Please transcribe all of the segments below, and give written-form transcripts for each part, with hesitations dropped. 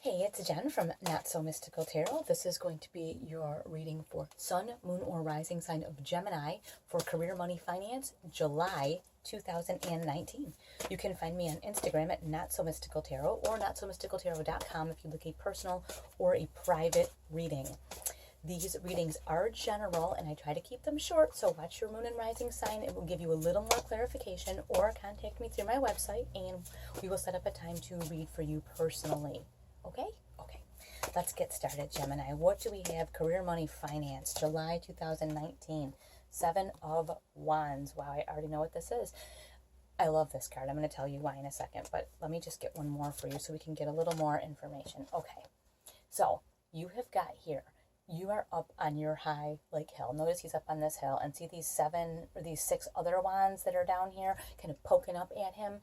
Hey, it's Jen from Not So Mystical Tarot. This is going to be your reading for Sun, Moon, or Rising sign of Gemini for career, money, finance, July 2019. You can find me on Instagram at Not So Mystical Tarot or notsomysticaltarot.com if you'd like a personal or a private reading. These readings are general and I try to keep them short, so watch your moon and rising sign. It will give you a little more clarification, or contact me through my website and we will set up a time to read for you personally. Okay? Okay. Let's get started, Gemini. What do we have? Career, money, finance, July 2019. Seven of Wands. Wow, I already know what this is. I love this card. I'm going to tell you why in a second, but let me just get one more for you so we can get a little more information. Okay. So, you have got here, you are up on your high like hill. Notice he's up on this hill, and see these these six other wands that are down here kind of poking up at him.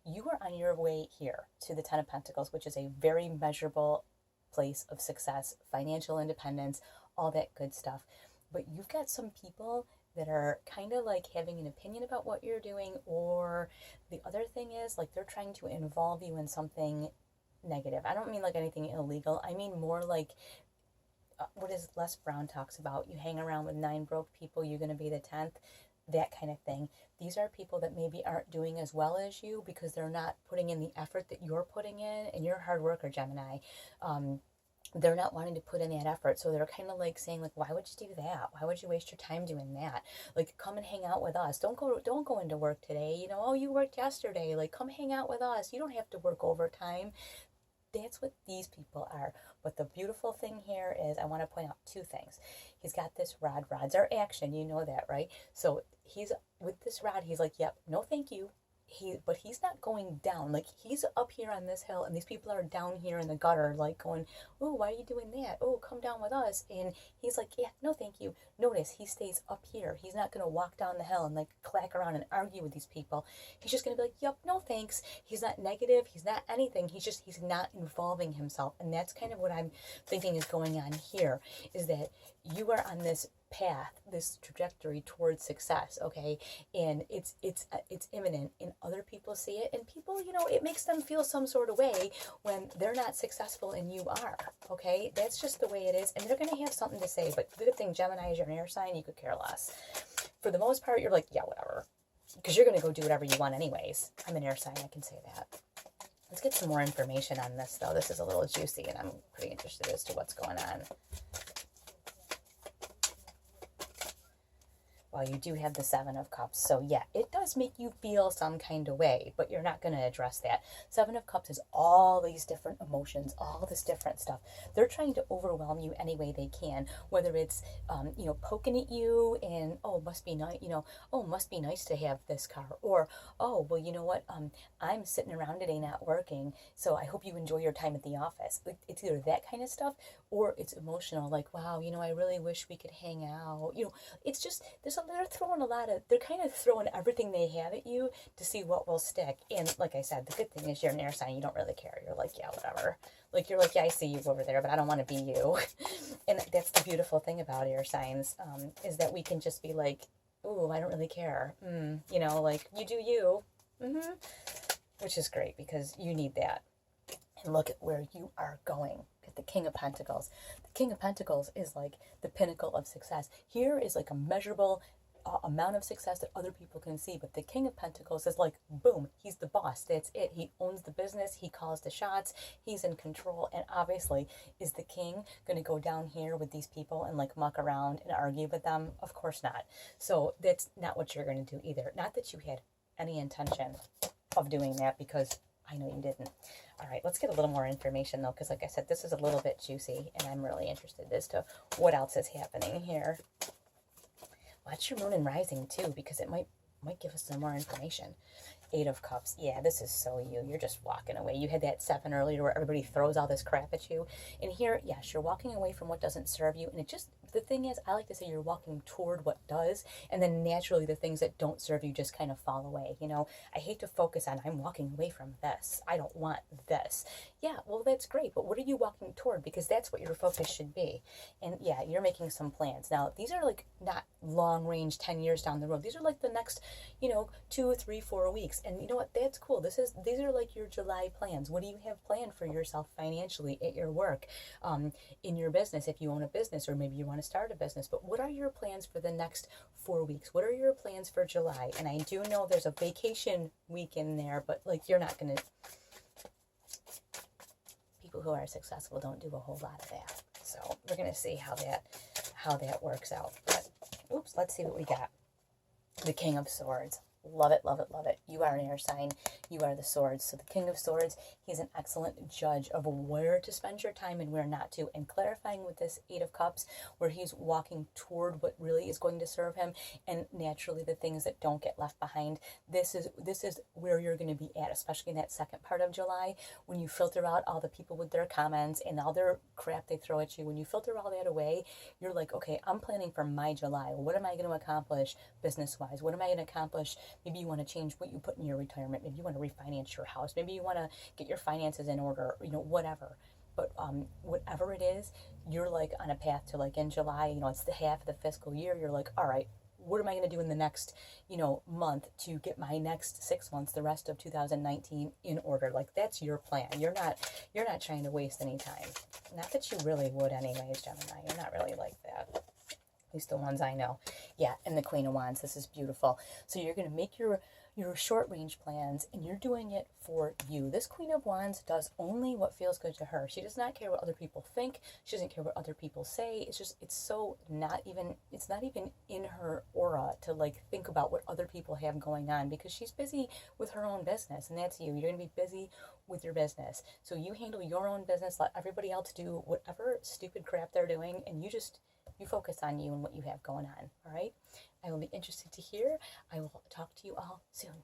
You are on your way here to the Ten of Pentacles, which is a very measurable place of success, financial independence, all that good stuff. But you've got some people that are kind of like having an opinion about what you're doing, or the other thing is like they're trying to involve you in something negative. I don't mean like anything illegal. I mean more like what is Les Brown talks about. You hang around with 9 broke people, you're going to be the 10th. That kind of thing. These are people that maybe aren't doing as well as you because they're not putting in the effort that you're putting in, and you're a hard worker, Gemini. They're not wanting to put in that effort, so they're kind of like saying like, why would you do that? Why would you waste your time doing that? Like, come and hang out with us. Don't go into work today. You know, oh, you worked yesterday. Like, come hang out with us. You don't have to work overtime. That's what these people are. But the beautiful thing here is I want to point out 2 things. He's got this rod. Rods are action. You know that, right? So he's with this rod. He's like, yep, no thank you. But he's not going down. Like, he's up here on this hill, and these people are down here in the gutter, like going, oh, why are you doing that? Oh, come down with us. And he's like, yeah, no thank you. Notice he stays up here. He's not going to walk down the hill and like clack around and argue with these people. He's just going to be like, yep, no thanks. He's not negative. He's not anything. He's not involving himself. And that's kind of what I'm thinking is going on here, is that you are on this path, this trajectory towards success, okay? And it's imminent, and other people see it, and people, you know, it makes them feel some sort of way when they're not successful and you are, okay? That's just the way it is, and they're going to have something to say. But the good thing, Gemini is your air sign, you could care less. For the most part, you're like, yeah, whatever, because you're going to go do whatever you want anyways. I'm an air sign, I can say that. Let's get some more information on this, though. This is a little juicy, and I'm pretty interested as to what's going on. Well, you do have the 7 of Cups. So yeah, it does make you feel some kind of way, but you're not going to address that. 7 of Cups is all these different emotions, all this different stuff. They're trying to overwhelm you any way they can, whether it's, you know, poking at you and, oh, must be nice, you know, oh, must be nice to have this car. Or, oh, well, you know what, I'm sitting around today not working, so I hope you enjoy your time at the office. It's either that kind of stuff, or it's emotional, like, wow, you know, I really wish we could hang out. You know, it's just, they're kind of throwing everything they have at you to see what will stick. And like I said, the good thing is you're an air sign, you don't really care. You're like, yeah, whatever. Like, you're like, yeah, I see you over there, but I don't want to be you. And that's the beautiful thing about air signs, is that we can just be like, ooh, I don't really care. You know, like, you do you. Which is great, because you need that. And look at where you are going. At the King of Pentacles. The King of Pentacles is like the pinnacle of success. Here is like a measurable amount of success that other people can see, but the King of Pentacles is like, boom, he's the boss. That's it. He owns the business. He calls the shots. He's in control. And obviously, is the king going to go down here with these people and like muck around and argue with them? Of course not. So that's not what you're going to do either. Not that you had any intention of doing that, because I know you didn't. All right, let's get a little more information, though, because like I said, this is a little bit juicy, and I'm really interested as to what else is happening here. Watch your moon and rising, too, because it might give us some more information. 8 of Cups. Yeah, this is so you. You're just walking away. You had that 7 earlier where everybody throws all this crap at you. And here, yes, you're walking away from what doesn't serve you. And it just, the thing is, I like to say you're walking toward what does. And then naturally the things that don't serve you just kind of fall away. You know, I hate to focus on, I'm walking away from this. I don't want this. Yeah, well, that's great, but what are you walking toward? Because that's what your focus should be. And yeah, you're making some plans. Now, these are like not long range, 10 years down the road. These are like the next, 2, 3, 4 weeks. And you know what? That's cool. These are like your July plans. What do you have planned for yourself financially at your work, in your business, if you own a business, or maybe you want to start a business? But what are your plans for the next 4 weeks? What are your plans for July? And I do know there's a vacation week in there, but like you're not going to, people who are successful don't do a whole lot of that. So we're going to see how that works out. But oops, let's see what we got. The King of Swords. Love it, love it, love it. You are an air sign. You are the swords. So the King of Swords, he's an excellent judge of where to spend your time and where not to. And clarifying with this Eight of Cups, where he's walking toward what really is going to serve him, and naturally the things that don't get left behind. This is where you're going to be at, especially in that second part of July, when you filter out all the people with their comments and all their crap they throw at you. When you filter all that away, you're like, okay, I'm planning for my July. What am I going to accomplish business-wise? What am I going to accomplish? Maybe you want to change what you put in your retirement. Maybe you want to refinance your house. Maybe you want to get your finances in order, whatever. But whatever it is, you're like on a path to, like, in July, it's the half of the fiscal year. You're like, all right, what am I going to do in the next, month to get my next 6 months, the rest of 2019 in order? Like, that's your plan. You're not trying to waste any time. Not that you really would anyways, Gemini. You're not really like that. At least the ones I know. Yeah, and the Queen of Wands. This is beautiful. So you're going to make your short range plans, and you're doing it for you. This Queen of Wands does only what feels good to her. She does not care what other people think. She doesn't care what other people say. It's not even in her aura to like think about what other people have going on, because she's busy with her own business, and that's you. You're going to be busy with your business. So you handle your own business, let everybody else do whatever stupid crap they're doing, and you focus on you and what you have going on. All right. I will be interested to hear. I will talk to you all soon.